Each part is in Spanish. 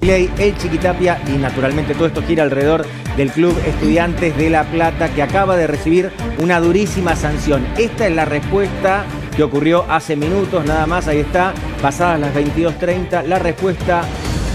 Milei, el Chiquitapia y naturalmente todo esto gira alrededor del Club Estudiantes de La Plata, que acaba de recibir una durísima sanción. Esta es la respuesta que ocurrió hace minutos nada más, ahí está, pasadas las 22:30, la respuesta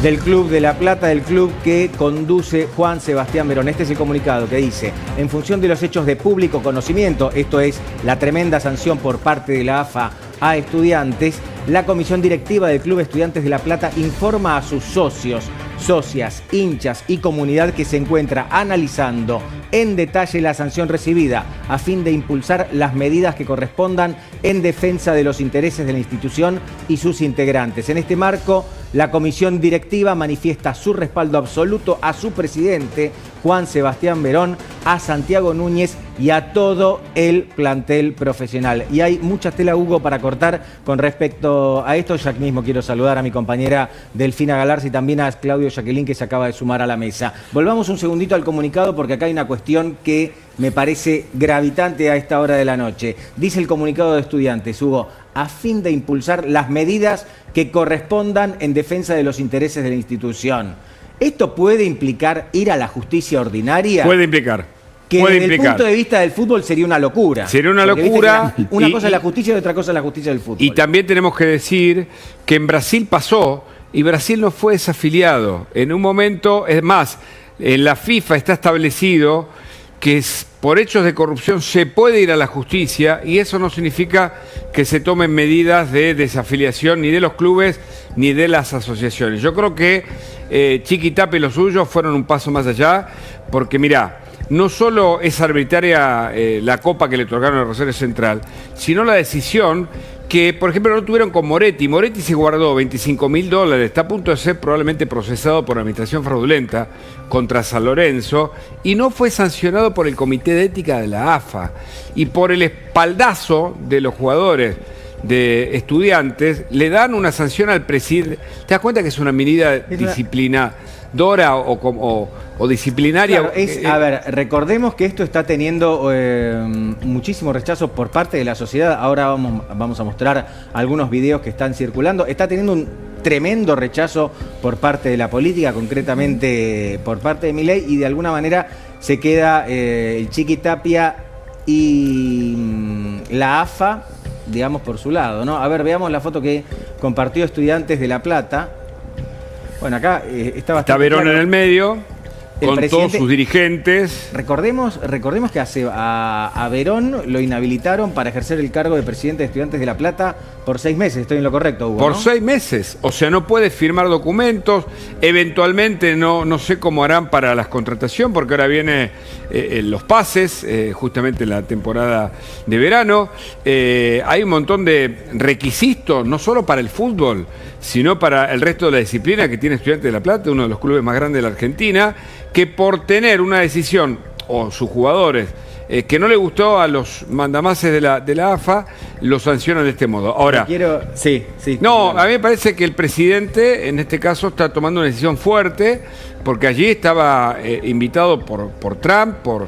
del Club de La Plata, del club que conduce Juan Sebastián Verón. Este es el comunicado que dice: en función de los hechos de público conocimiento, esto es la tremenda sanción por parte de la AFA a Estudiantes, la comisión directiva del Club Estudiantes de La Plata informa a sus socios, socias, hinchas y comunidad que se encuentra analizando en detalle la sanción recibida a fin de impulsar las medidas que correspondan en defensa de los intereses de la institución y sus integrantes. En este marco, la comisión directiva manifiesta su respaldo absoluto a su presidente, Juan Sebastián Verón, a Santiago Núñez y a todo el plantel profesional. Y hay mucha tela, Hugo, para cortar con respecto a esto. Ya mismo quiero saludar a mi compañera Delfina Galarza y también a Claudio Jacqueline, que se acaba de sumar a la mesa. Volvamos un segundito al comunicado, porque acá hay una cuestión que me parece gravitante a esta hora de la noche. Dice el comunicado de Estudiantes, Hugo: a fin de impulsar las medidas que correspondan en defensa de los intereses de la institución. ¿Esto puede implicar ir a la justicia ordinaria? Puede implicar. Que desde el punto de vista del fútbol sería una locura. Sería una locura. Una cosa es la justicia y otra cosa es la justicia del fútbol. Y también tenemos que decir que en Brasil pasó, y Brasil no fue desafiliado. En un momento, es más, en la FIFA está establecido que por hechos de corrupción se puede ir a la justicia, y eso no significa que se tomen medidas de desafiliación ni de los clubes ni de las asociaciones. Yo creo que Chiquitapia y los suyos fueron un paso más allá, porque mirá, no solo es arbitraria la copa que le otorgaron a Rosario Central, sino la decisión que, por ejemplo, no tuvieron con Moretti. Moretti se guardó $25.000, está a punto de ser probablemente procesado por administración fraudulenta contra San Lorenzo, y no fue sancionado por el Comité de Ética de la AFA. Y por el espaldazo de los jugadores de Estudiantes, le dan una sanción al presidente. ¿Te das cuenta que es una medida disciplinadora o disciplinaria? Claro, a ver, recordemos que esto está teniendo muchísimo rechazo por parte de la sociedad. Ahora vamos a mostrar algunos videos que están circulando. Está teniendo un tremendo rechazo por parte de la política, concretamente por parte de Milei, y de alguna manera se queda el Chiquitapia y la AFA, digamos, por su lado, ¿no? A ver, veamos la foto que compartió Estudiantes de La Plata. Bueno, acá está Verón claro. En el medio, con todos sus dirigentes. Recordemos que a Verón lo inhabilitaron para ejercer el cargo de presidente de Estudiantes de La Plata por 6 meses. Estoy en lo correcto, Hugo, Por ¿no? 6 meses. O sea, no puede firmar documentos. Eventualmente no sé cómo harán para la contratación, porque ahora vienen los pases, justamente en la temporada de verano. Hay un montón de requisitos, no solo para el fútbol, sino para el resto de la disciplina que tiene Estudiantes de La Plata, uno de los clubes más grandes de la Argentina, que por tener una decisión, o sus jugadores, que no le gustó a los mandamases de la AFA, lo sancionan de este modo. Ahora, sí. No, a mí me parece que el presidente, en este caso, está tomando una decisión fuerte, porque allí estaba invitado por Trump, por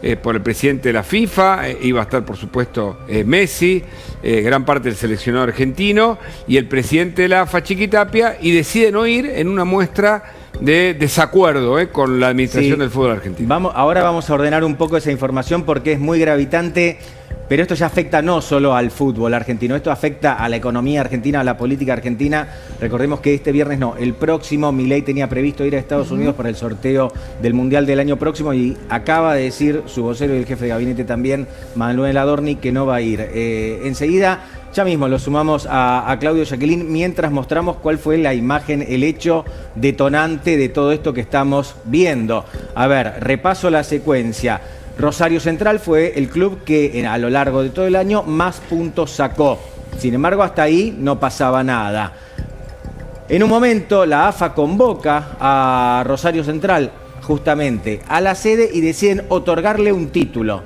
el presidente de la FIFA, iba a estar, por supuesto, Messi, gran parte del seleccionado argentino, y el presidente de la AFA, Chiquitapia, y decide no ir en una muestra de desacuerdo con la administración del fútbol argentino. Ahora vamos a ordenar un poco esa información porque es muy gravitante, pero esto ya afecta no solo al fútbol argentino, esto afecta a la economía argentina, a la política argentina. Recordemos que este viernes el próximo, Milei tenía previsto ir a Estados Unidos para el sorteo del Mundial del año próximo, y acaba de decir su vocero y el jefe de gabinete también, Manuel Adorni, que no va a ir. Enseguida, ya mismo lo sumamos a Claudio Jacqueline, mientras mostramos cuál fue la imagen, el hecho detonante de todo esto que estamos viendo. A ver, repaso la secuencia. Rosario Central fue el club que a lo largo de todo el año más puntos sacó. Sin embargo, hasta ahí no pasaba nada. En un momento, la AFA convoca a Rosario Central justamente a la sede y deciden otorgarle un título.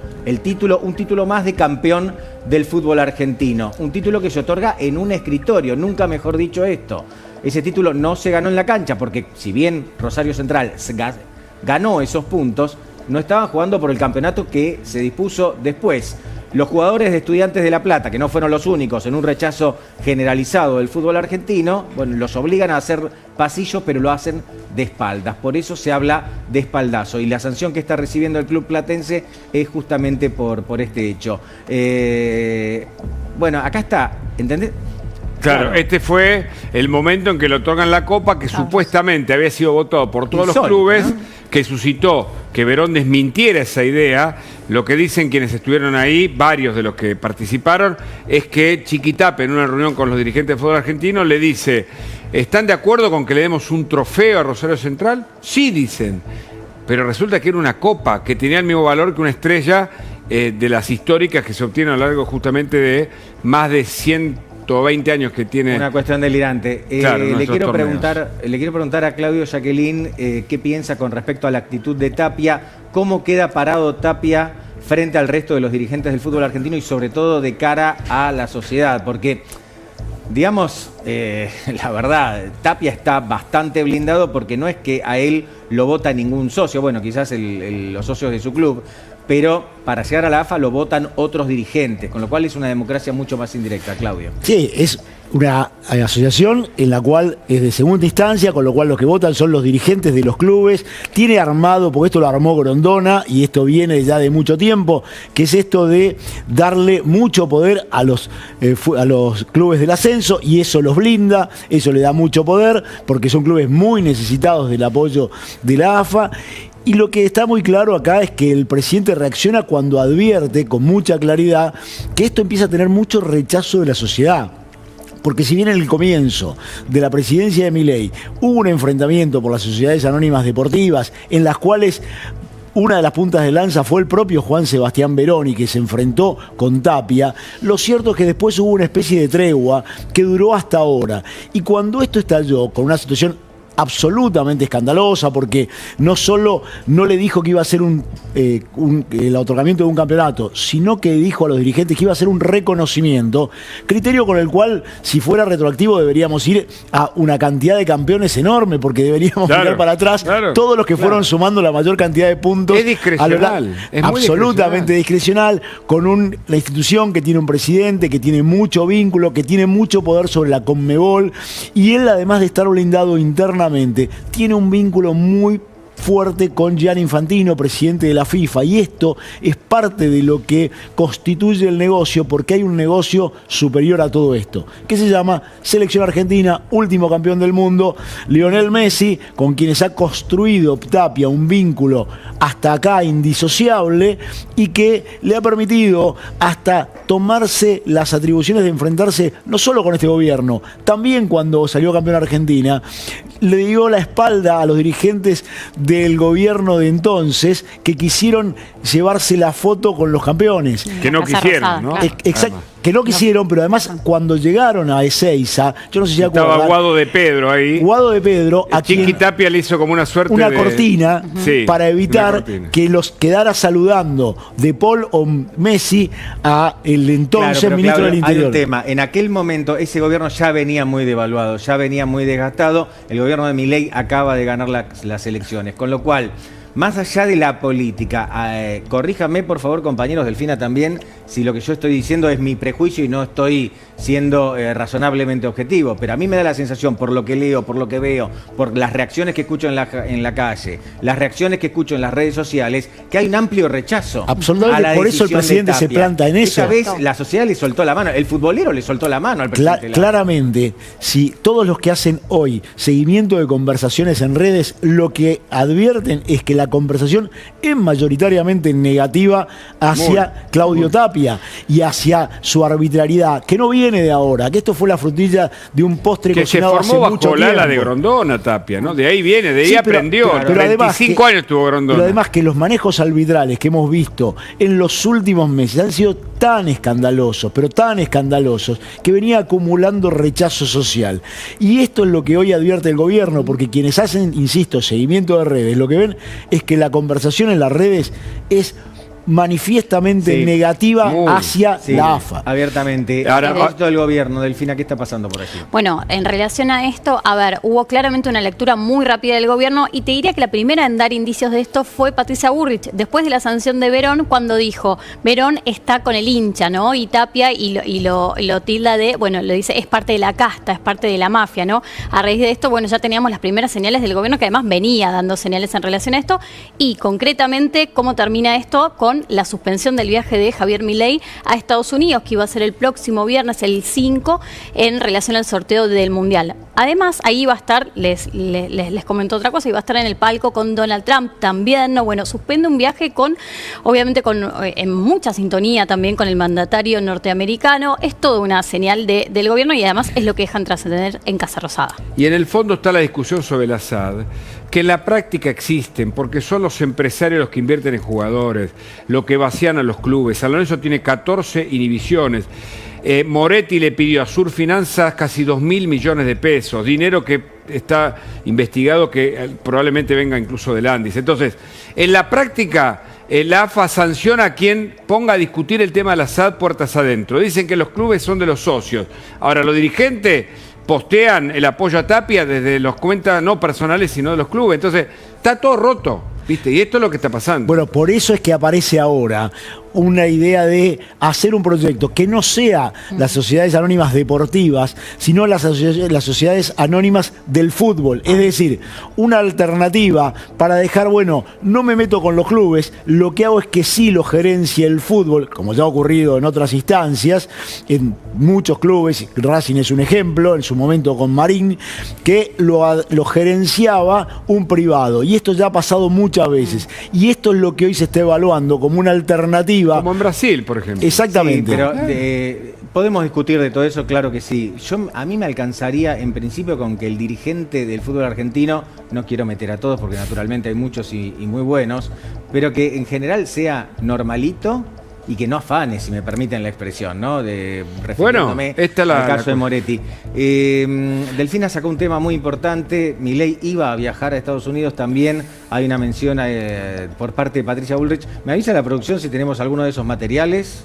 Un título más de campeón del fútbol argentino. Un título que se otorga en un escritorio, nunca mejor dicho esto. Ese título no se ganó en la cancha, porque si bien Rosario Central ganó esos puntos, no estaban jugando por el campeonato que se dispuso después. los jugadores de Estudiantes de La Plata, que no fueron los únicos en un rechazo generalizado del fútbol argentino, bueno, los obligan a hacer pasillos, pero lo hacen de espaldas. Por eso se habla de espaldazo. Y la sanción que está recibiendo el club platense es justamente por este hecho. Bueno, acá está, ¿entendés? Claro, este fue el momento en que le otorgan la copa, que supuestamente había sido votado por todos los clubes, ¿no? Que suscitó que Verón desmintiera esa idea. Lo que dicen quienes estuvieron ahí, varios de los que participaron, es que Chiquitapia, en una reunión con los dirigentes del fútbol argentino, le dice: ¿están de acuerdo con que le demos un trofeo a Rosario Central? Sí, dicen. Pero resulta que era una copa que tenía el mismo valor que una estrella de las históricas que se obtienen a lo largo justamente de más de 120 años que tiene. Una cuestión delirante. Claro, le quiero preguntar a Claudio Jacqueline qué piensa con respecto a la actitud de Tapia, cómo queda parado Tapia frente al resto de los dirigentes del fútbol argentino y sobre todo de cara a la sociedad, porque digamos, la verdad, Tapia está bastante blindado porque no es que a él lo vota ningún socio, bueno, quizás los socios de su club, pero para llegar a la AFA lo votan otros dirigentes, con lo cual es una democracia mucho más indirecta, Claudio. Sí, es una asociación en la cual es de segunda instancia, con lo cual los que votan son los dirigentes de los clubes. Tiene armado, porque esto lo armó Grondona y esto viene ya de mucho tiempo, que es esto de darle mucho poder a los clubes del ascenso, y eso los blinda, eso le da mucho poder, porque son clubes muy necesitados del apoyo de la AFA. Y lo que está muy claro acá es que el presidente reacciona cuando advierte con mucha claridad que esto empieza a tener mucho rechazo de la sociedad. Porque si bien en el comienzo de la presidencia de Milei hubo un enfrentamiento por las sociedades anónimas deportivas, en las cuales una de las puntas de lanza fue el propio Juan Sebastián Veroni, que se enfrentó con Tapia, lo cierto es que después hubo una especie de tregua que duró hasta ahora. Y cuando esto estalló con una situación absolutamente escandalosa, porque no solo no le dijo que iba a ser el otorgamiento de un campeonato, sino que dijo a los dirigentes que iba a ser un reconocimiento, criterio con el cual, si fuera retroactivo, deberíamos ir a una cantidad de campeones enorme, porque deberíamos mirar para atrás todos los que fueron sumando la mayor cantidad de puntos. Es discrecional. Es absolutamente discrecional, con la institución que tiene un presidente, que tiene mucho vínculo, que tiene mucho poder sobre la Conmebol, y él, además de estar blindado internamente, tiene un vínculo muy fuerte con Gianni Infantino, presidente de la FIFA, y esto es parte de lo que constituye el negocio, porque hay un negocio superior a todo esto, que se llama Selección Argentina, último campeón del mundo, Lionel Messi, con quienes ha construido Tapia un vínculo hasta acá indisociable, y que le ha permitido hasta tomarse las atribuciones de enfrentarse no solo con este gobierno, también cuando salió campeón Argentina, le dio la espalda a los dirigentes del gobierno de entonces que quisieron llevarse la foto con los campeones. Que no quisieron, ¿no? Exacto. Que no quisieron, pero además cuando llegaron a Ezeiza, yo no sé si acuerdan. Estaba Guado de Pedro ahí. Guado de Pedro, a Chiqui Tapia le hizo como una suerte de cortina para evitar que los quedara saludando De Paul o Messi a el entonces ministro del Interior. Hay un tema. En aquel momento ese gobierno ya venía muy devaluado, ya venía muy desgastado. El gobierno de Milei acaba de ganar las elecciones, con lo cual, más allá de la política, corríjame por favor, compañeros, Delfina también, si lo que yo estoy diciendo es mi prejuicio y no estoy siendo razonablemente objetivo, pero a mí me da la sensación, por lo que leo, por lo que veo, por las reacciones que escucho en la calle, las reacciones que escucho en las redes sociales, que hay un amplio rechazo. Absolutamente, por eso el presidente se planta en eso. Esa vez la sociedad le soltó la mano, el futbolero le soltó la mano al presidente. Claramente, si todos los que hacen hoy seguimiento de conversaciones en redes, lo que advierten es que la conversación es mayoritariamente negativa hacia Claudio Tapia y hacia su arbitrariedad, que no viene de ahora, que esto fue la frutilla de un postre que cocinado se formó hace mucho bajo tiempo. la de Grondona, Tapia, ¿no? De ahí viene, de ahí aprendió. Pero 35 años tuvo Grondona. Pero además que los manejos arbitrales que hemos visto en los últimos meses han sido tan escandalosos, pero tan escandalosos, que venía acumulando rechazo social. Y esto es lo que hoy advierte el gobierno, porque quienes hacen, insisto, seguimiento de redes, lo que ven es que la conversación en las redes es manifiestamente negativa hacia la AFA. Abiertamente. Ahora, esto del gobierno, Delfina, ¿qué está pasando por allí? Bueno, en relación a esto, a ver, hubo claramente una lectura muy rápida del gobierno y te diría que la primera en dar indicios de esto fue Patricia Bullrich, después de la sanción de Verón, cuando dijo, Verón está con el hincha, ¿no? Y Tapia y lo tilda de, bueno, lo dice, es parte de la casta, es parte de la mafia, ¿no? A raíz de esto, bueno, ya teníamos las primeras señales del gobierno que además venía dando señales en relación a esto y concretamente, ¿cómo termina esto? Con la suspensión del viaje de Javier Milei a Estados Unidos, que iba a ser el próximo viernes, el 5, en relación al sorteo del Mundial. Además, ahí iba a estar, les comento otra cosa, iba a estar en el palco con Donald Trump también, ¿no? Bueno, suspende un viaje obviamente en mucha sintonía también con el mandatario norteamericano. Es toda una señal del gobierno y además es lo que dejan trascender en Casa Rosada. Y en el fondo está la discusión sobre el Assad, que en la práctica existen, porque son los empresarios los que invierten en jugadores, lo que vacían a los clubes. San Lorenzo tiene 14 inhibiciones. Moretti le pidió a Surfinanzas casi 2.000 millones de pesos, dinero que está investigado que probablemente venga incluso del Andis. Entonces, en la práctica, la AFA sanciona a quien ponga a discutir el tema del Assad puertas adentro. Dicen que los clubes son de los socios. Ahora, los dirigentes postean el apoyo a Tapia desde los cuentas no personales, sino de los clubes. Entonces, está todo roto, ¿viste? Y esto es lo que está pasando. Bueno, por eso es que aparece ahora una idea de hacer un proyecto que no sea las sociedades anónimas deportivas, sino las sociedades anónimas del fútbol. Es decir, una alternativa para dejar, bueno, no me meto con los clubes, lo que hago es que sí lo gerencie el fútbol, como ya ha ocurrido en otras instancias, en muchos clubes, Racing es un ejemplo, en su momento con Marín, que lo gerenciaba un privado. Y esto ya ha pasado muchas veces. Y esto es lo que hoy se está evaluando como una alternativa. Como en Brasil, por ejemplo. Exactamente. Sí, pero podemos discutir de todo eso, claro que sí. A mí me alcanzaría en principio con que el dirigente del fútbol argentino, no quiero meter a todos porque naturalmente hay muchos y muy buenos, pero que en general sea normalito y que no afane, si me permiten la expresión, ¿no? Refiriéndome al caso de Moretti. Delfina sacó un tema muy importante. Milei iba a viajar a Estados Unidos también. Hay una mención por parte de Patricia Bullrich. Me avisa la producción si tenemos alguno de esos materiales.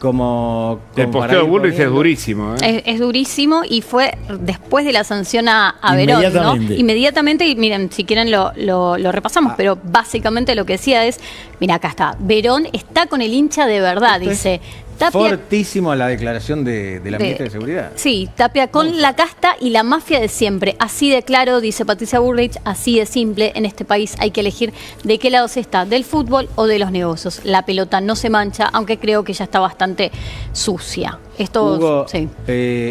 El posteo de Bullrich es durísimo. Es durísimo y fue después de la sanción a Verón, ¿no? Inmediatamente, y miren, si quieren lo repasamos, pero básicamente lo que decía es, mira, acá está, Verón está con el hincha de verdad, dice. Tapia, fortísimo la declaración de la ministra de Seguridad. Sí, Tapia con la casta y la mafia de siempre. Así de claro, dice Patricia Bullrich, así de simple. En este país hay que elegir de qué lado se está, del fútbol o de los negocios. La pelota no se mancha, aunque creo que ya está bastante sucia.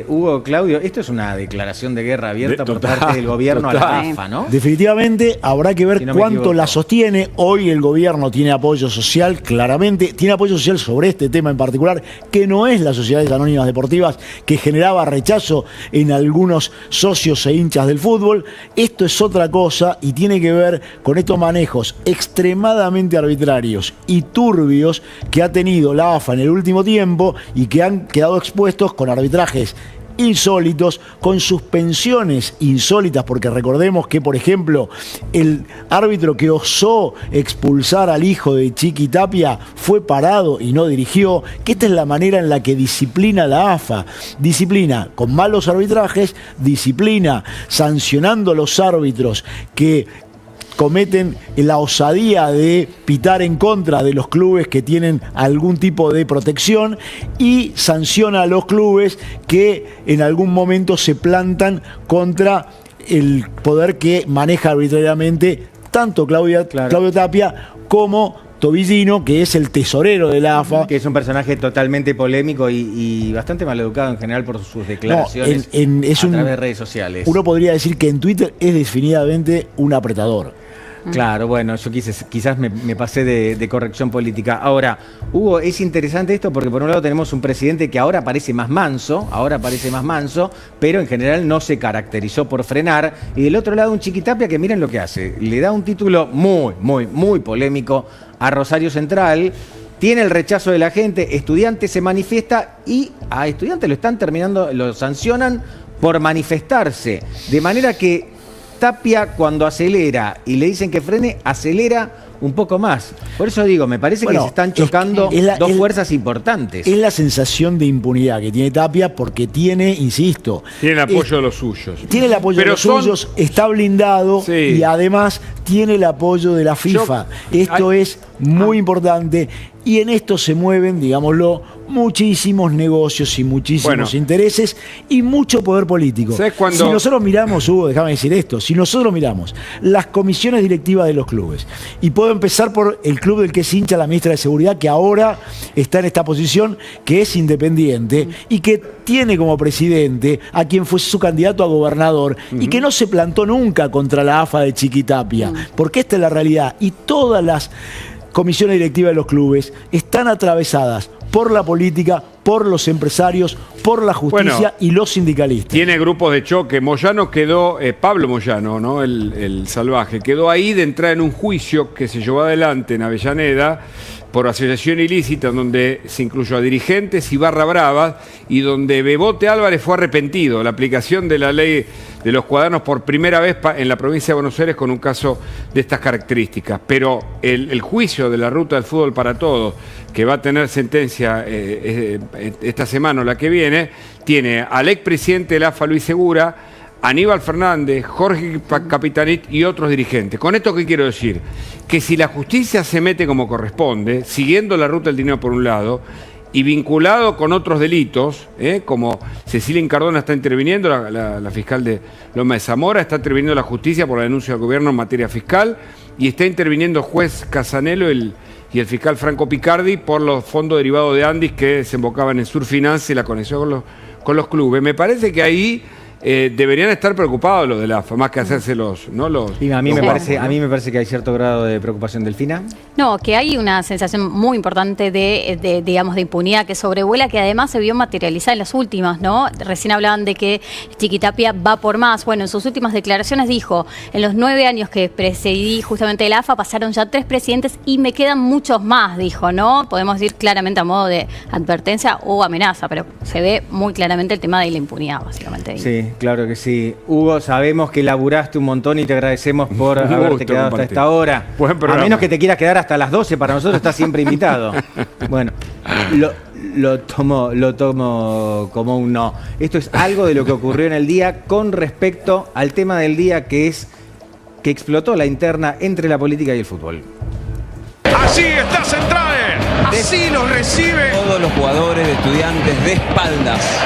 Hugo, Claudio, esto es una declaración de guerra abierta por parte del gobierno a la AFA, ¿no? Definitivamente habrá que ver si cuánto la sostiene. Hoy el gobierno tiene apoyo social, claramente. Tiene apoyo social sobre este tema en particular, que no es las sociedades anónimas deportivas, que generaba rechazo en algunos socios e hinchas del fútbol. Esto es otra cosa y tiene que ver con estos manejos extremadamente arbitrarios y turbios que ha tenido la AFA en el último tiempo y que han quedado expuestos con arbitrajes insólitos, con suspensiones insólitas, porque recordemos que, por ejemplo, el árbitro que osó expulsar al hijo de Chiqui Tapia fue parado y no dirigió, que esta es la manera en la que disciplina la AFA. Disciplina con malos arbitrajes, disciplina sancionando a los árbitros que cometen la osadía de pitar en contra de los clubes que tienen algún tipo de protección y sanciona a los clubes que en algún momento se plantan contra el poder que maneja arbitrariamente tanto Claudio Tapia como Tobillino, que es el tesorero de la AFA. Que es un personaje totalmente polémico y bastante maleducado en general por sus declaraciones a través de redes sociales. Uno podría decir que en Twitter es definitivamente un apretador. Claro, bueno, yo quizás me pasé de corrección política. Ahora, Hugo, es interesante esto porque por un lado tenemos un presidente que ahora parece más manso, pero en general no se caracterizó por frenar. Y del otro lado un Chiqui Tapia que miren lo que hace. Le da un título muy polémico a Rosario Central. Tiene el rechazo de la gente, Estudiantes se manifiesta y a Estudiantes lo sancionan por manifestarse. De manera que Tapia, cuando acelera y le dicen que frene, acelera un poco más. Por eso digo, me parece que se están chocando dos fuerzas importantes. Es la sensación de impunidad que tiene Tapia porque tiene, insisto... Tiene el apoyo de los suyos. Tiene el apoyo de los suyos, está blindado y además tiene el apoyo de la FIFA. Esto es muy importante y en esto se mueven, digámoslo, muchísimos negocios y muchísimos intereses y mucho poder político. Si nosotros miramos, Hugo, déjame decir esto, si nosotros miramos las comisiones directivas de los clubes, y puedo empezar por el club del que es hincha la ministra de Seguridad, que ahora está en esta posición, que es independiente y que tiene como presidente a quien fue su candidato a gobernador y que no se plantó nunca contra la AFA de Chiquitapia, porque esta es la realidad. Y todas las comisiones directivas de los clubes están atravesadas por la política, por los empresarios, por la justicia y los sindicalistas. Tiene grupos de choque. Moyano quedó, Pablo Moyano, ¿no? El salvaje, quedó ahí de entrar en un juicio que se llevó adelante en Avellaneda por asociación ilícita, donde se incluyó a dirigentes y barra bravas, y donde Bebote Álvarez fue arrepentido. La aplicación de la ley de los cuadernos por primera vez en la provincia de Buenos Aires con un caso de estas características. Pero el juicio de la ruta del fútbol para todos, que va a tener sentencia esta semana o la que viene, tiene al expresidente del AFA, Luis Segura, Aníbal Fernández, Jorge Capitanich y otros dirigentes. ¿Con esto qué quiero decir? Que si la justicia se mete como corresponde, siguiendo la ruta del dinero por un lado, y vinculado con otros delitos, como Cecilia Incardona está interviniendo, la fiscal de Loma de Zamora, está interviniendo la justicia por la denuncia del gobierno en materia fiscal, y está interviniendo el juez Casanelo y el fiscal Franco Picardi por los fondos derivados de Andis que desembocaban en Surfinance y la conexión con los clubes. Me parece que ahí deberían estar preocupados los de la AFA, más que hacerse Y a mí me parece que hay cierto grado de preocupación. Delfina. No, que hay una sensación muy importante digamos, de impunidad que sobrevuela, que además se vio materializada en las últimas, ¿no? Recién hablaban de que Chiquitapia va por más. Bueno, en sus últimas declaraciones dijo, en los 9 años que presidí justamente la AFA, pasaron ya 3 presidentes y me quedan muchos más, dijo, ¿no? Podemos decir claramente a modo de advertencia o amenaza, pero se ve muy claramente el tema de la impunidad, básicamente. Sí. Claro que sí. Hugo, sabemos que laburaste un montón y te agradecemos por haberte quedado hasta esta hora. A menos que te quieras quedar hasta las 12, para nosotros estás siempre invitado. Bueno, lo tomo como un no. Esto es algo de lo que ocurrió en el día con respecto al tema del día, que es que explotó la interna entre la política y el fútbol. Así está Central, así los recibe. Todos los jugadores de Estudiantes de espaldas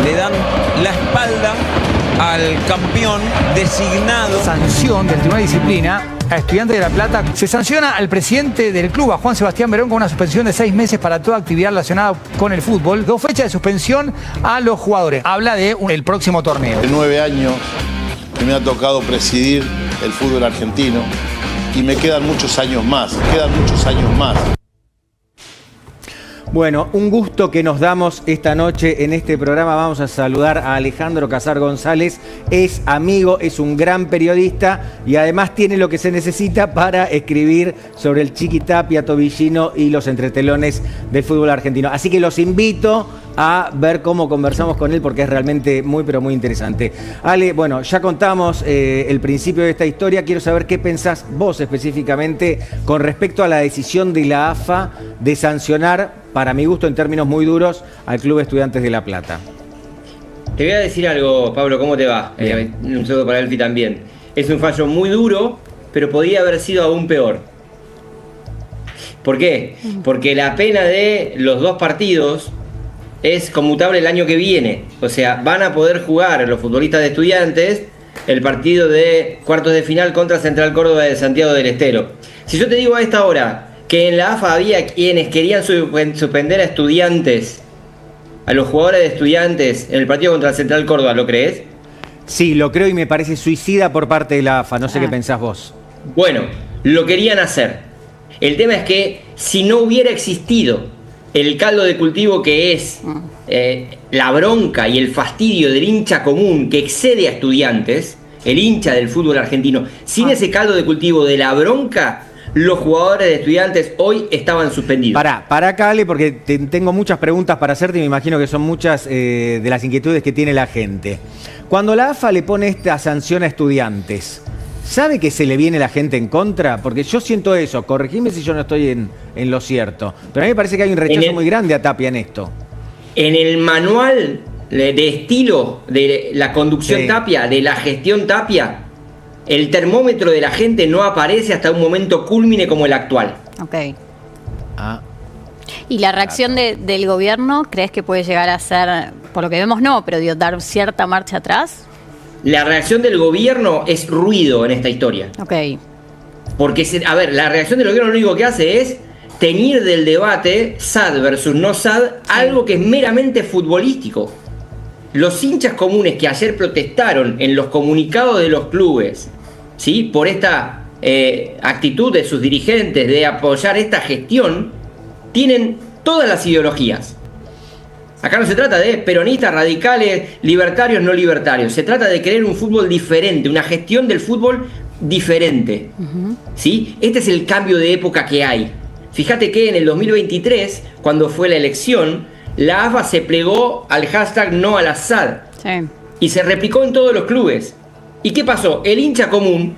le dan la espalda al campeón designado. Sanción del Tribunal de Disciplina a Estudiantes de La Plata. Se sanciona al presidente del club, a Juan Sebastián Verón, con una suspensión de 6 meses para toda actividad relacionada con el fútbol. 2 fechas de suspensión a los jugadores. Habla de el próximo torneo. En 9 años que me ha tocado presidir el fútbol argentino y me quedan muchos años más, Bueno, un gusto que nos damos esta noche en este programa. Vamos a saludar a Alejandro Casar González. Es amigo, es un gran periodista y además tiene lo que se necesita para escribir sobre el Chiquitapia, Tobillino y los entretelones del fútbol argentino. Así que los invito a ver cómo conversamos con él porque es realmente muy, pero muy interesante. Ale, bueno, ya contamos el principio de esta historia. Quiero saber qué pensás vos específicamente con respecto a la decisión de la AFA de sancionar, para mi gusto, en términos muy duros, al Club Estudiantes de La Plata. Te voy a decir algo, Pablo, ¿cómo te va? Un saludo para Elfi también. Es un fallo muy duro, pero podría haber sido aún peor. ¿Por qué? Porque la pena de los 2 partidos es conmutable el año que viene. O sea, van a poder jugar los futbolistas de Estudiantes el partido de cuartos de final contra Central Córdoba de Santiago del Estero. Si yo te digo a esta hora que en la AFA había quienes querían suspender a Estudiantes, a los jugadores de Estudiantes en el partido contra Central Córdoba, ¿lo crees? Sí, lo creo y me parece suicida por parte de la AFA. No sé qué pensás vos. Bueno, lo querían hacer. El tema es que si no hubiera existido el caldo de cultivo que es la bronca y el fastidio del hincha común que excede a Estudiantes, el hincha del fútbol argentino, sin ese caldo de cultivo de la bronca, los jugadores de Estudiantes hoy estaban suspendidos. Pará, Cale, porque tengo muchas preguntas para hacerte y me imagino que son muchas de las inquietudes que tiene la gente. Cuando la AFA le pone esta sanción a Estudiantes, ¿sabe que se le viene la gente en contra? Porque yo siento eso, corregime si yo no estoy en lo cierto. Pero a mí me parece que hay un rechazo muy grande a Tapia en esto. En el manual de estilo de la conducción Tapia, de la gestión Tapia, el termómetro de la gente no aparece hasta un momento cúlmine como el actual. Ok. ¿Y la reacción del gobierno crees que puede llegar a ser, por lo que vemos no, pero dar cierta marcha atrás? La reacción del gobierno es ruido en esta historia. Ok. Porque, a ver, la reacción del gobierno lo único que hace es teñir del debate SAD versus no SAD algo que es meramente futbolístico. Los hinchas comunes que ayer protestaron en los comunicados de los clubes, ¿sí?, por esta actitud de sus dirigentes de apoyar esta gestión, tienen todas las ideologías. Acá no se trata de peronistas, radicales, libertarios, no libertarios. Se trata de querer un fútbol diferente, una gestión del fútbol diferente. ¿Sí? Este es el cambio de época que hay. Fíjate que en el 2023, cuando fue la elección, la AFA se plegó al hashtag no al Assad. Sí. Y se replicó en todos los clubes. ¿Y qué pasó? El hincha común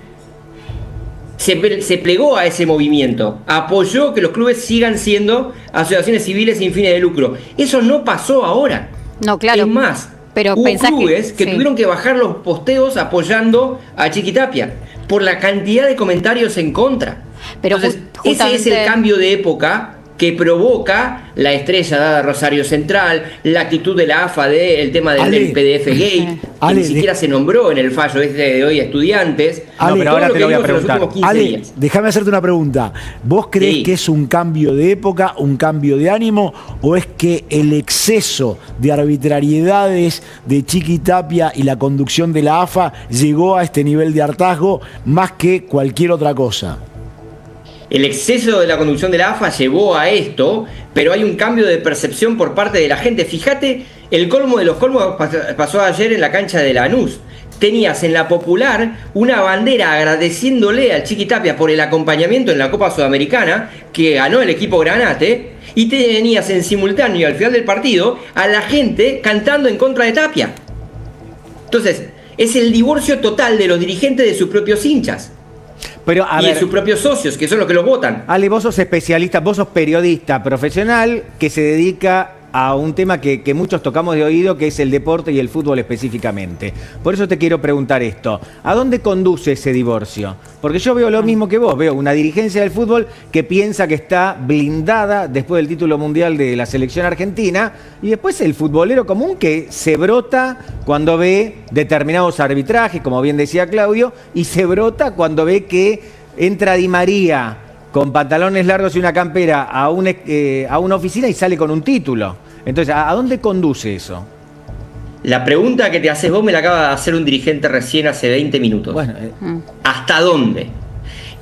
se plegó a ese movimiento, apoyó que los clubes sigan siendo asociaciones civiles sin fines de lucro. Eso no pasó ahora. No, claro. Es más, pero hubo clubes que tuvieron que bajar los posteos apoyando a Chiqui Tapia por la cantidad de comentarios en contra. Pero entonces, ese es el cambio de época que provoca la estrella dada a Rosario Central, la actitud de la AFA del tema del PDF Gate, que ni siquiera se nombró en el fallo de hoy a Estudiantes. Ale, pero ahora te lo voy a preguntar. Ale, déjame hacerte una pregunta. ¿Vos crees que es un cambio de época, un cambio de ánimo, o es que el exceso de arbitrariedades de Chiqui Tapia y la conducción de la AFA llegó a este nivel de hartazgo más que cualquier otra cosa? El exceso de la conducción de la AFA llevó a esto, pero hay un cambio de percepción por parte de la gente. Fíjate, el colmo de los colmos pasó ayer en la cancha de Lanús. Tenías en la Popular una bandera agradeciéndole al Chiqui Tapia por el acompañamiento en la Copa Sudamericana, que ganó el equipo Granate, y tenías en simultáneo al final del partido a la gente cantando en contra de Tapia. Entonces, es el divorcio total de los dirigentes de sus propios hinchas. Pero, y de sus propios socios, que son los que los votan. Ale, vos sos especialista, vos sos periodista profesional que se dedica a un tema que muchos tocamos de oído, que es el deporte y el fútbol específicamente. Por eso te quiero preguntar esto. ¿A dónde conduce ese divorcio? Porque yo veo lo mismo que vos. Veo una dirigencia del fútbol que piensa que está blindada después del título mundial de la selección argentina, y después el futbolero común que se brota cuando ve determinados arbitrajes, como bien decía Claudio, y se brota cuando ve que entra Di María con pantalones largos y una campera a una oficina y sale con un título. Entonces, ¿a dónde conduce eso? La pregunta que te haces vos me la acaba de hacer un dirigente recién hace 20 minutos. Bueno, ¿hasta dónde?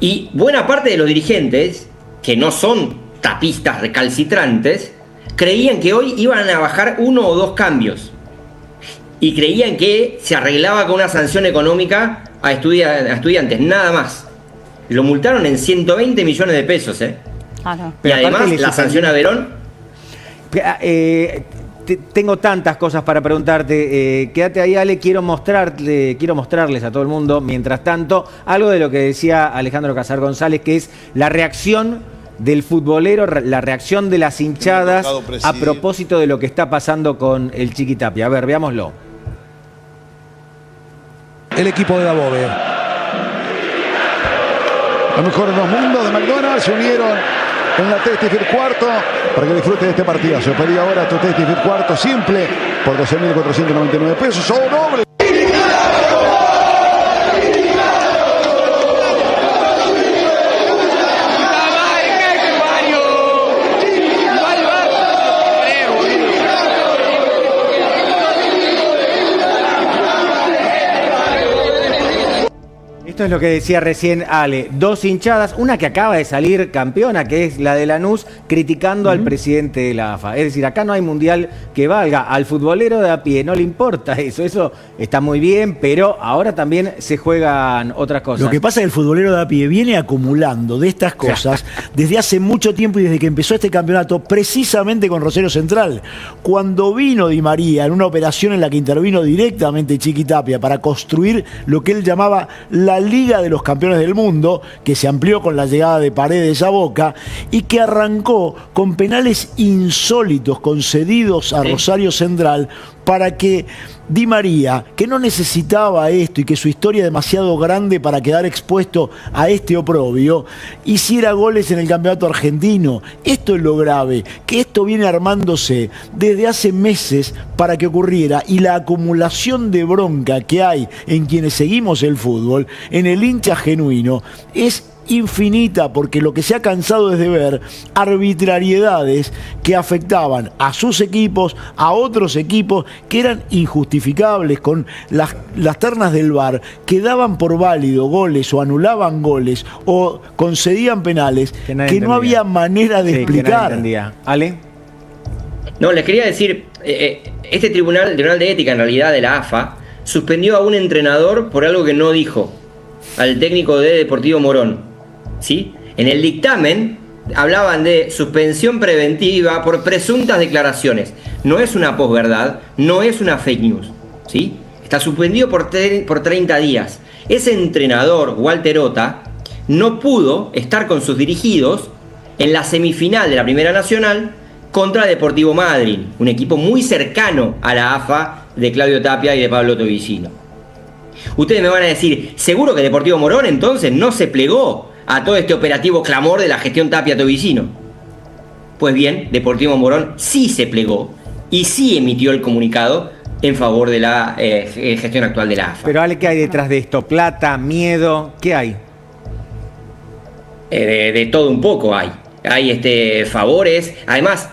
Y buena parte de los dirigentes, que no son tapistas recalcitrantes, creían que hoy iban a bajar 1 o 2 cambios. Y creían que se arreglaba con una sanción económica a estudiantes, nada más. Lo multaron en 120 millones de pesos, ¿eh? Claro. Y además la sanción a Verón. Tengo tantas cosas para preguntarte. Quédate ahí, Ale. Quiero mostrarles a todo el mundo, mientras tanto, algo de lo que decía Alejandro Casar González, que es la reacción del futbolero, la reacción de las hinchadas a propósito de lo que está pasando con el Chiqui Tapia. A ver, veámoslo. El equipo de Dabove. Los mejores dos mundos de McDonald's se unieron en la Testifir Cuarto para que disfruten de este partidazo. Pedí ahora tu Testifir Cuarto simple por 12.499 pesos o doble. Esto es lo que decía recién Ale. 2 hinchadas, una que acaba de salir campeona, que es la de Lanús, criticando al presidente de la AFA. Es decir, acá no hay mundial que valga. Al futbolero de a pie no le importa eso. Eso está muy bien, pero ahora también se juegan otras cosas. Lo que pasa es que el futbolero de a pie viene acumulando de estas cosas desde hace mucho tiempo y desde que empezó este campeonato, precisamente con Rosario Central. Cuando vino Di María en una operación en la que intervino directamente Chiqui Tapia para construir lo que él llamaba la Liga de los Campeones del Mundo, que se amplió con la llegada de Paredes a Boca y que arrancó con penales insólitos concedidos a Rosario Central para que Di María, que no necesitaba esto y que su historia es demasiado grande para quedar expuesto a este oprobio, hiciera goles en el campeonato argentino. Esto es lo grave, que esto viene armándose desde hace meses para que ocurriera, y la acumulación de bronca que hay en quienes seguimos el fútbol, en el hincha genuino, es infinita, porque lo que se ha cansado es de ver arbitrariedades que afectaban a sus equipos, a otros equipos que eran injustificables, con las ternas del VAR que daban por válido goles o anulaban goles o concedían penales que no había manera de explicar. ¿Ale? No, les quería decir, este Tribunal de Ética, en realidad de la AFA, suspendió a un entrenador por algo que no dijo, al técnico de Deportivo Morón. ¿Sí? En el dictamen hablaban de suspensión preventiva por presuntas declaraciones. No es una posverdad, no es una fake news, ¿sí? Está suspendido por 30 días. Ese entrenador, Walter Ota, no pudo estar con sus dirigidos en la semifinal de la Primera Nacional contra Deportivo Madryn, un equipo muy cercano a la AFA de Claudio Tapia y de Pablo Tobillino. Ustedes me van a decir, ¿seguro que Deportivo Morón entonces no se plegó a todo este operativo clamor de la gestión Tapia-Tobillino? Pues bien, Deportivo Morón sí se plegó y sí emitió el comunicado en favor de la gestión actual de la AFA. Pero Ale, ¿qué hay detrás de esto? ¿Plata? ¿Miedo? ¿Qué hay? De todo un poco hay. Hay favores. Además,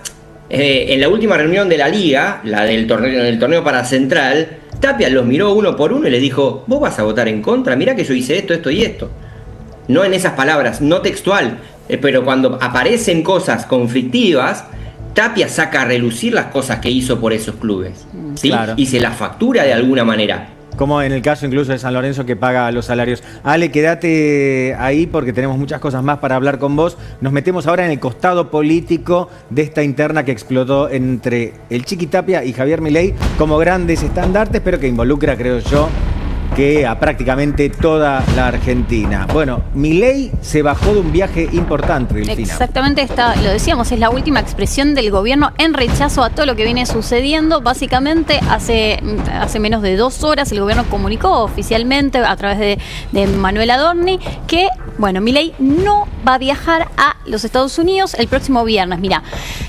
en la última reunión de la Liga, la del torneo para Central, Tapia los miró uno por uno y les dijo: vos vas a votar en contra, mirá que yo hice esto, esto y esto. No en esas palabras, no textual, pero cuando aparecen cosas conflictivas, Tapia saca a relucir las cosas que hizo por esos clubes, ¿sí? Claro. Y se las factura de alguna manera. Como en el caso incluso de San Lorenzo, que paga los salarios. Ale, quédate ahí porque tenemos muchas cosas más para hablar con vos. Nos metemos ahora en el costado político de esta interna que explotó entre el Chiqui Tapia y Javier Milei como grandes estandartes, pero que involucra, creo yo, que a prácticamente toda la Argentina. Bueno, Milei se bajó de un viaje importante, Delfina. Exactamente, lo decíamos, es la última expresión del gobierno en rechazo a todo lo que viene sucediendo. Básicamente, hace menos de 2 horas el gobierno comunicó oficialmente a través de Manuel Adorni que, bueno, Milei no va a viajar a los Estados Unidos el próximo viernes. Mirá,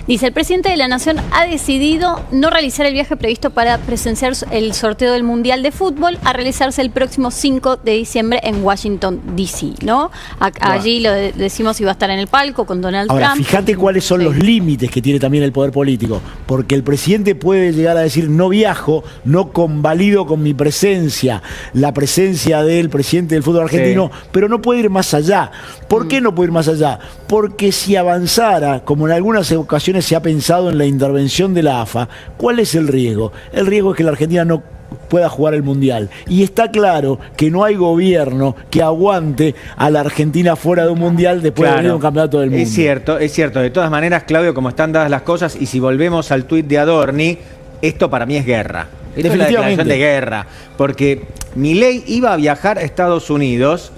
dice, el presidente de la Nación ha decidido no realizar el viaje previsto para presenciar el sorteo del Mundial de Fútbol a realizarse el próximo 5 de diciembre en Washington, D.C., ¿no? Allí lo decimos, iba a estar en el palco con Donald Trump. Ahora, fíjate cuáles son los límites que tiene también el poder político, porque el presidente puede llegar a decir: no viajo, no convalido con mi presencia, la presencia del presidente del fútbol argentino, pero no puede ir más allá. ¿Por qué no puede ir más allá? Porque si avanzara, como en algunas ocasiones se ha pensado en la intervención de la AFA, ¿cuál es el riesgo? El riesgo es que la Argentina no pueda jugar el Mundial. Y está claro que no hay gobierno que aguante a la Argentina fuera de un Mundial después de venir a un campeonato del mundo. Es cierto. De todas maneras, Claudio, como están dadas las cosas, y si volvemos al tuit de Adorni, esto para mí es guerra. Esto es una declaración de guerra. Porque Milei iba a viajar a Estados Unidos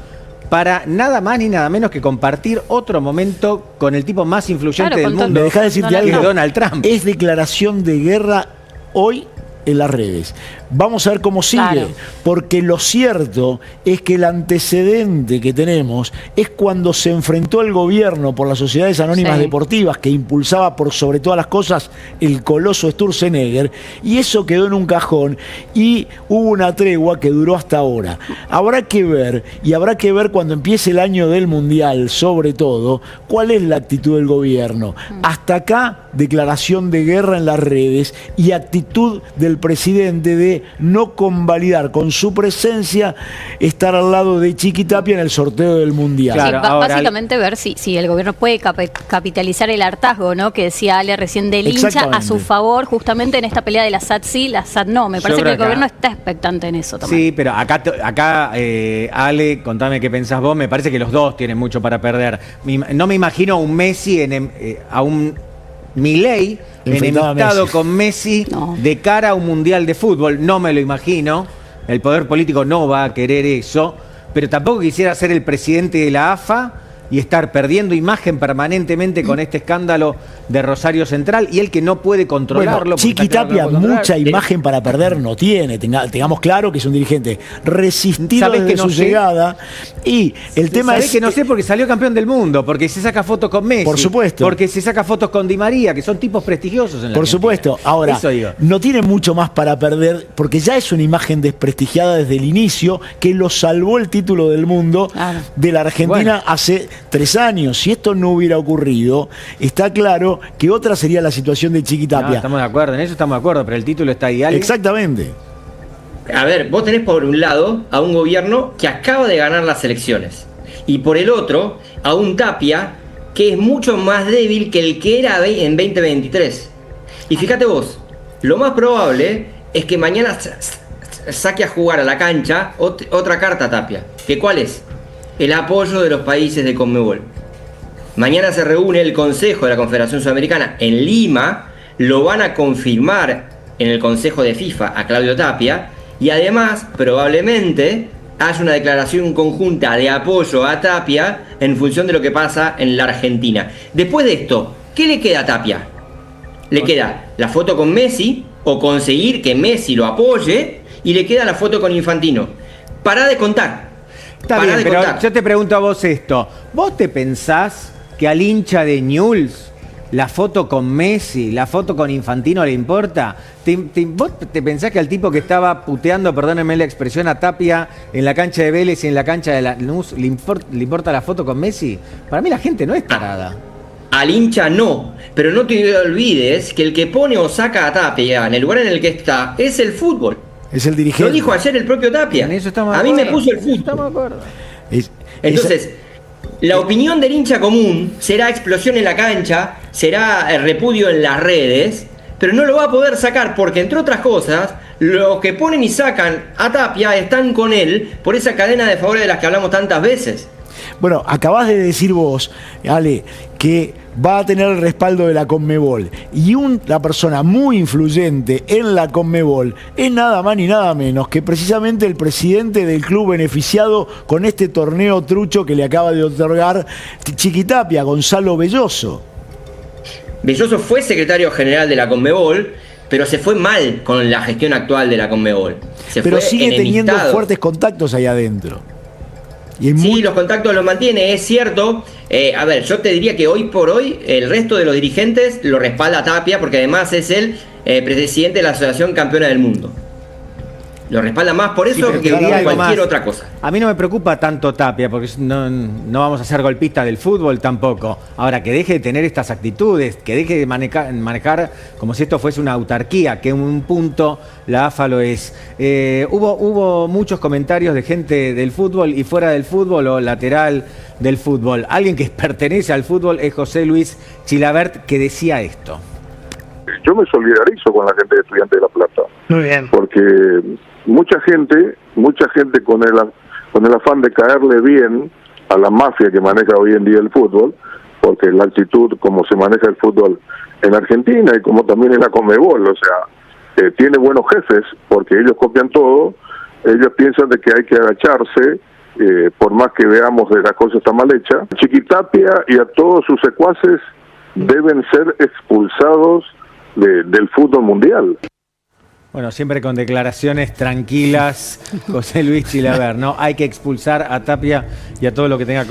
para nada más ni nada menos que compartir otro momento con el tipo más influyente del mundo. Me dejá decirte algo, que es Donald Trump. Es declaración de guerra hoy en las redes. Vamos a ver cómo sigue, porque lo cierto es que el antecedente que tenemos es cuando se enfrentó el gobierno por las sociedades anónimas deportivas, que impulsaba por sobre todas las cosas el coloso Sturzenegger, y eso quedó en un cajón y hubo una tregua que duró hasta ahora. Habrá que ver cuando empiece el año del Mundial, sobre todo, cuál es la actitud del gobierno. Hasta acá, declaración de guerra en las redes y actitud del presidente de no convalidar con su presencia estar al lado de Chiqui Tapia en el sorteo del Mundial. Claro, básicamente ver si el gobierno puede capitalizar el hartazgo, ¿no? Que decía Ale recién del hincha a su favor, justamente en esta pelea de la SAT sí, la SAT no. Me parece que el gobierno está expectante en eso también. Sí, pero acá Ale, contame qué pensás vos. Me parece que los dos tienen mucho para perder. No me imagino a un Messi, a un Milei enemistado con Messi de cara a un Mundial de Fútbol. No me lo imagino. El poder político no va a querer eso. pero tampoco quisiera ser el presidente de la AFA y estar perdiendo imagen permanentemente con este escándalo de Rosario Central, y él que no puede controlarlo. Bueno, Chiqui Tapia mucha imagen para perder no tiene, tengamos claro que es un dirigente resistido desde su llegada, y el tema es que no sé porque salió campeón del mundo, porque se saca fotos con Messi, por supuesto, porque se saca fotos con Di María, que son tipos prestigiosos en la por supuesto. Ahora, no tiene mucho más para perder, porque ya es una imagen desprestigiada desde el inicio, que lo salvó el título del mundo de la Argentina hace 3 años. Si esto no hubiera ocurrido, está claro que otra sería la situación de Chiqui Tapia. No, estamos de acuerdo, en eso estamos de acuerdo, pero el título está ahí. Exactamente. A ver, vos tenés por un lado a un gobierno que acaba de ganar las elecciones, y por el otro a un Tapia que es mucho más débil que el que era en 2023. Y fíjate vos, lo más probable es que mañana saque a jugar a la cancha otra carta Tapia. ¿Que cuál es? El apoyo de los países de Conmebol. Mañana se reúne el Consejo de la Confederación Sudamericana en Lima, lo van a confirmar en el Consejo de FIFA a Claudio Tapia, y además probablemente haya una declaración conjunta de apoyo a Tapia en función de lo que pasa en la Argentina. Después de esto, ¿qué le queda a Tapia? Le queda la foto con Messi, o conseguir que Messi lo apoye, y le queda la foto con Infantino. Pará de contar. Está bien, pero yo te pregunto a vos esto. ¿Vos te pensás que al hincha de Newell's la foto con Messi, la foto con Infantino le importa? ¿Vos te pensás que al tipo que estaba puteando, perdónenme la expresión, a Tapia en la cancha de Vélez y en la cancha de Lanús, le importa la foto con Messi? Para mí la gente no es tarada. Al hincha no, pero no te olvides que el que pone o saca a Tapia en el lugar en el que está es el fútbol. Es el dirigente. Lo dijo ayer el propio Tapia. En eso estamos de a mí acuerdo. me puso el fútbol. Estamos de acuerdo. Entonces, la opinión del hincha común será explosión en la cancha, será repudio en las redes, pero no lo va a poder sacar porque, entre otras cosas, los que ponen y sacan a Tapia están con él por esa cadena de favores de las que hablamos tantas veces. Bueno, acabás de decir vos, Ale, que va a tener el respaldo de la Conmebol, y la persona muy influyente en la Conmebol es nada más ni nada menos que precisamente el presidente del club beneficiado con este torneo trucho que le acaba de otorgar Chiqui Tapia, Gonzalo Belloso. Belloso fue secretario general de la Conmebol, pero se fue mal con la gestión actual de la Conmebol. Pero sigue teniendo fuertes contactos ahí adentro. Sí, los contactos los mantiene, es cierto. A ver, yo te diría que hoy por hoy el resto de los dirigentes lo respalda a Tapia, porque además es el presidente de la Asociación Campeona del Mundo. Lo respalda más por eso que cualquier otra cosa. A mí no me preocupa tanto Tapia, porque no vamos a ser golpistas del fútbol tampoco. Ahora, que deje de tener estas actitudes, que deje de manejar como si esto fuese una autarquía, que en un punto la AFA lo es. Hubo muchos comentarios de gente del fútbol y fuera del fútbol o lateral del fútbol. Alguien que pertenece al fútbol es José Luis Chilabert, que decía esto. Yo me solidarizo con la gente de Estudiantes de La Plata. Muy bien. Porque mucha gente con el afán de caerle bien a la mafia que maneja hoy en día el fútbol, porque la actitud como se maneja el fútbol en Argentina y como también en la Conmebol, o sea, tiene buenos jefes porque ellos copian todo, ellos piensan de que hay que agacharse, por más que veamos que la cosa está mal hecha. Chiqui Tapia y a todos sus secuaces deben ser expulsados del fútbol mundial. Bueno, siempre con declaraciones tranquilas, José Luis Chilabert, ¿no? Hay que expulsar a Tapia y a todo lo que tenga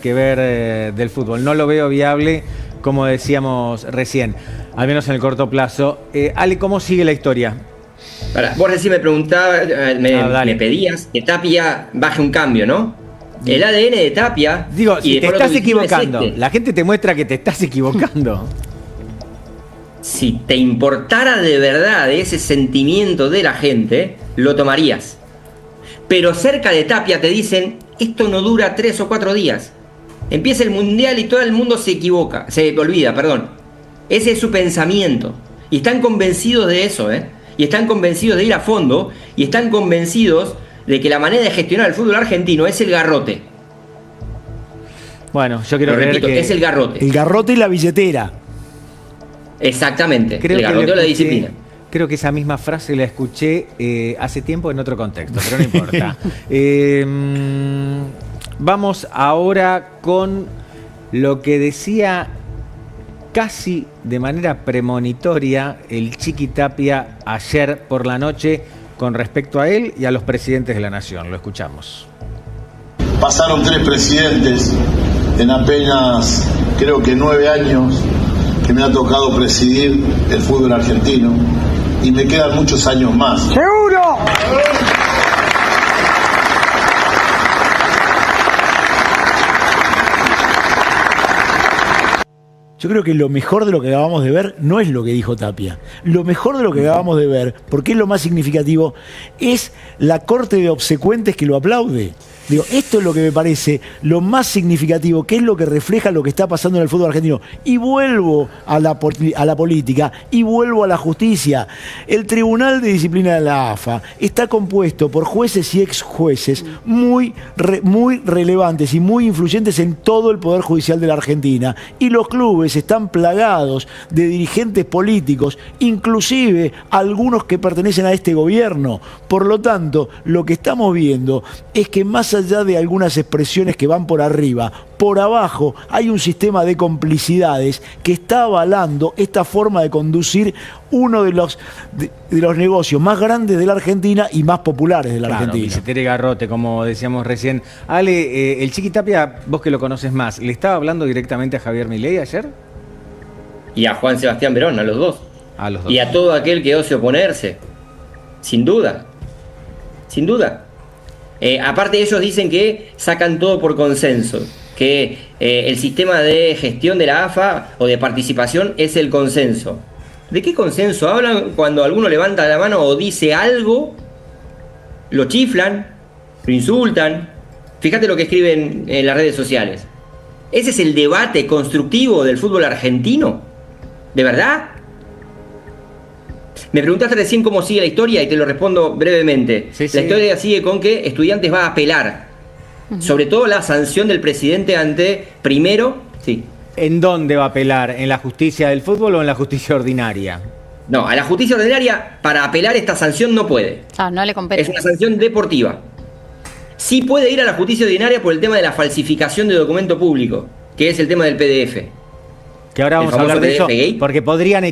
que ver del fútbol. No lo veo viable, como decíamos recién, al menos en el corto plazo. Ale, ¿cómo sigue la historia? Vos recién me preguntabas, me pedías que Tapia baje un cambio, ¿no? El ADN de Tapia... Digo, si te estás equivocando, la gente te muestra que te estás equivocando. Si te importara de verdad ese sentimiento de la gente, lo tomarías. Pero cerca de Tapia te dicen, esto no dura 3 o 4 días. Empieza el Mundial y todo el mundo se olvida. Ese es su pensamiento. Y están convencidos de eso, Y están convencidos de ir a fondo, y están convencidos de que la manera de gestionar el fútbol argentino es el garrote. Bueno, yo quiero creer que... es el garrote. El garrote y la billetera. Exactamente, el garroteo de la disciplina. creo que esa misma frase la escuché hace tiempo en otro contexto, pero no importa. Vamos ahora con lo que decía casi de manera premonitoria el Chiqui Tapia ayer por la noche con respecto a él y a los presidentes de la nación. Lo escuchamos. Pasaron 3 presidentes en apenas, creo que 9 años, que me ha tocado presidir el fútbol argentino, y me quedan muchos años más. ¡Seguro! Yo creo que lo mejor de lo que acabamos de ver no es lo que dijo Tapia. Lo mejor de lo que acabamos de ver, porque es lo más significativo, es la corte de obsecuentes que lo aplaude. Digo, esto es lo que me parece lo más significativo, que es lo que refleja lo que está pasando en el fútbol argentino. Y vuelvo a la política, y vuelvo a la justicia. El Tribunal de Disciplina de la AFA está compuesto por jueces y ex jueces muy relevantes y muy influyentes en todo el Poder Judicial de la Argentina. Y los clubes están plagados de dirigentes políticos, inclusive algunos que pertenecen a este gobierno. Por lo tanto, lo que estamos viendo es que más allá de algunas expresiones que van por arriba, por abajo hay un sistema de complicidades que está avalando esta forma de conducir uno de los negocios más grandes de la Argentina y más populares de la Argentina. Billetera y garrote, como decíamos recién. Ale, el Chiqui Tapia, vos que lo conoces más, ¿le estaba hablando directamente a Javier Milei ayer? Y a Juan Sebastián Verón, a los dos. A los dos. Y a todo aquel que ose oponerse. Sin duda. Sin duda. Aparte ellos dicen que sacan todo por consenso, que el sistema de gestión de la AFA o de participación es el consenso. ¿De qué consenso hablan cuando alguno levanta la mano o dice algo? Lo chiflan, lo insultan. Fíjate lo que escriben en las redes sociales. ¿Ese es el debate constructivo del fútbol argentino? ¿De verdad? Me preguntaste recién cómo sigue la historia y te lo respondo brevemente. Sí. La historia sigue con que Estudiantes va a apelar. Sobre todo la sanción del presidente ante, primero, sí. ¿En dónde va a apelar? ¿En la justicia del fútbol o en la justicia ordinaria? No, a la justicia ordinaria para apelar esta sanción no puede. No le compete. Es una sanción deportiva. Sí puede ir a la justicia ordinaria por el tema de la falsificación de documento público, que es el tema del PDF. Que ahora vamos a hablar de eso, gay. porque podrían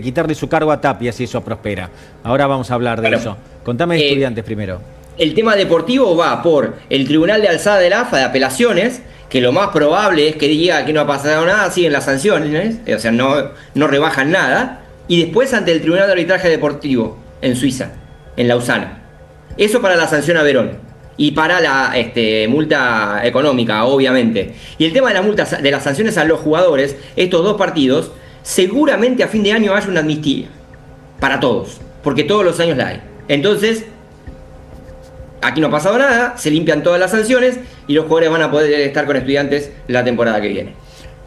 quitarle su cargo a Tapia si eso prospera. Ahora vamos a hablar de eso. Contame de Estudiantes primero. El tema deportivo va por el Tribunal de Alzada de la AFA de Apelaciones, que lo más probable es que diga que no ha pasado nada, siguen las sanciones, o sea, no rebajan nada, y después ante el Tribunal de Arbitraje Deportivo en Suiza, en Lausana. Eso para la sanción a Verón. Y para la multa económica, obviamente. Y el tema de la multa, de las sanciones a los jugadores, estos dos partidos, seguramente a fin de año haya una amnistía. Para todos. Porque todos los años la hay. Entonces, aquí no ha pasado nada, se limpian todas las sanciones y los jugadores van a poder estar con Estudiantes la temporada que viene.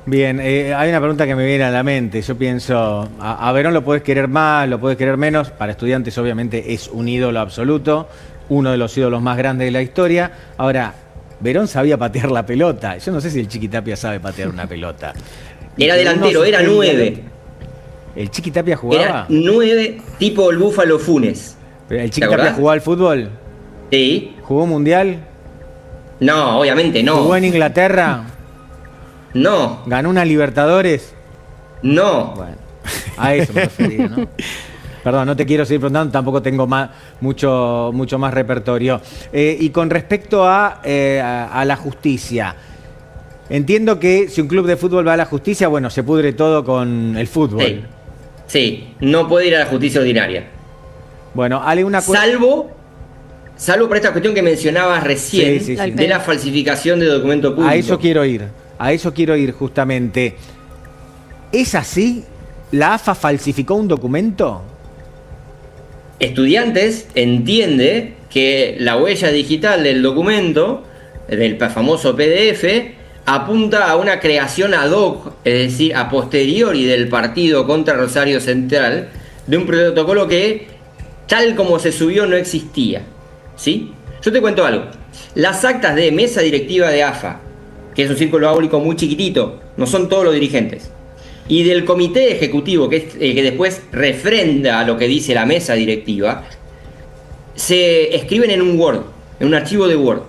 Bien, hay una pregunta que me viene a la mente. Yo pienso, a Verón lo podés querer más, lo podés querer menos. Para Estudiantes obviamente es un ídolo absoluto. Uno de los ídolos más grandes de la historia. Ahora, Verón sabía patear la pelota. Yo no sé si el Chiqui Tapia sabe patear una pelota. Era delantero, era 9. ¿El Chiqui Tapia jugaba? Era 9 tipo el Búfalo Funes. ¿El Chiqui Tapia jugaba al fútbol? Sí. ¿Jugó mundial? No, obviamente no. ¿Jugó en Inglaterra? No. ¿Ganó una Libertadores? No. Bueno, a eso me refería, ¿no? Perdón, no te quiero seguir preguntando, tampoco tengo mucho más repertorio. Y con respecto a la justicia, entiendo que si un club de fútbol va a la justicia, bueno, se pudre todo con el fútbol. Sí, no puede ir a la justicia ordinaria. Bueno, Ale, una cosa... Salvo por esta cuestión que mencionabas recién, de la falsificación de documento público. A eso quiero ir justamente. ¿Es así? ¿La AFA falsificó un documento? Estudiantes entiende que la huella digital del documento, del famoso PDF, apunta a una creación ad hoc, es decir, a posteriori del partido contra Rosario Central, de un protocolo que, tal como se subió, no existía. ¿Sí? Yo te cuento algo. Las actas de mesa directiva de AFA, que es un círculo áurico muy chiquitito, no son todos los dirigentes. y del comité ejecutivo, que es el que después refrenda lo que dice la mesa directiva, se escriben en un Word, en un archivo de Word.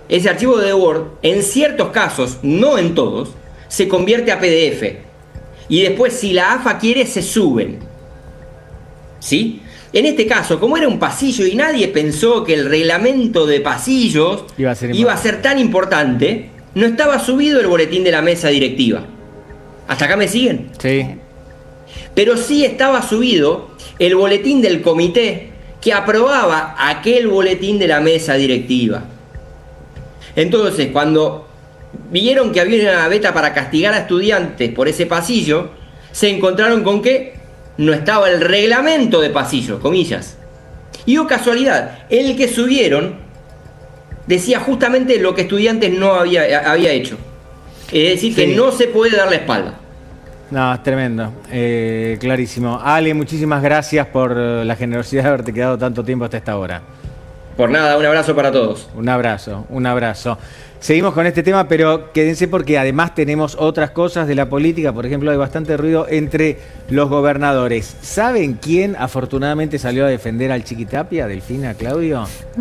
Ese archivo de Word, en ciertos casos, no en todos, se convierte a PDF. Y después, si la AFA quiere, se suben. ¿Sí? En este caso, como era un pasillo y nadie pensó que el reglamento de pasillos iba a ser tan importante, no estaba subido el boletín de la mesa directiva. ¿Hasta acá me siguen? Sí. Pero sí estaba subido el boletín del comité que aprobaba aquel boletín de la mesa directiva. Entonces, cuando vieron que había una beta para castigar a estudiantes por ese pasillo, se encontraron con que no estaba el reglamento de pasillo, comillas. Y oh casualidad, el que subieron decía justamente lo que Estudiantes no había hecho. Es decir, que no se puede dar la espalda. No, es tremendo, clarísimo. Ale, muchísimas gracias por la generosidad de haberte quedado tanto tiempo hasta esta hora. Por nada, un abrazo para todos. Un abrazo, un abrazo. Seguimos con este tema, pero quédense porque además tenemos otras cosas de la política. Por ejemplo, hay bastante ruido entre los gobernadores. ¿Saben quién afortunadamente salió a defender al Chiquitapia, Delfina, Claudio?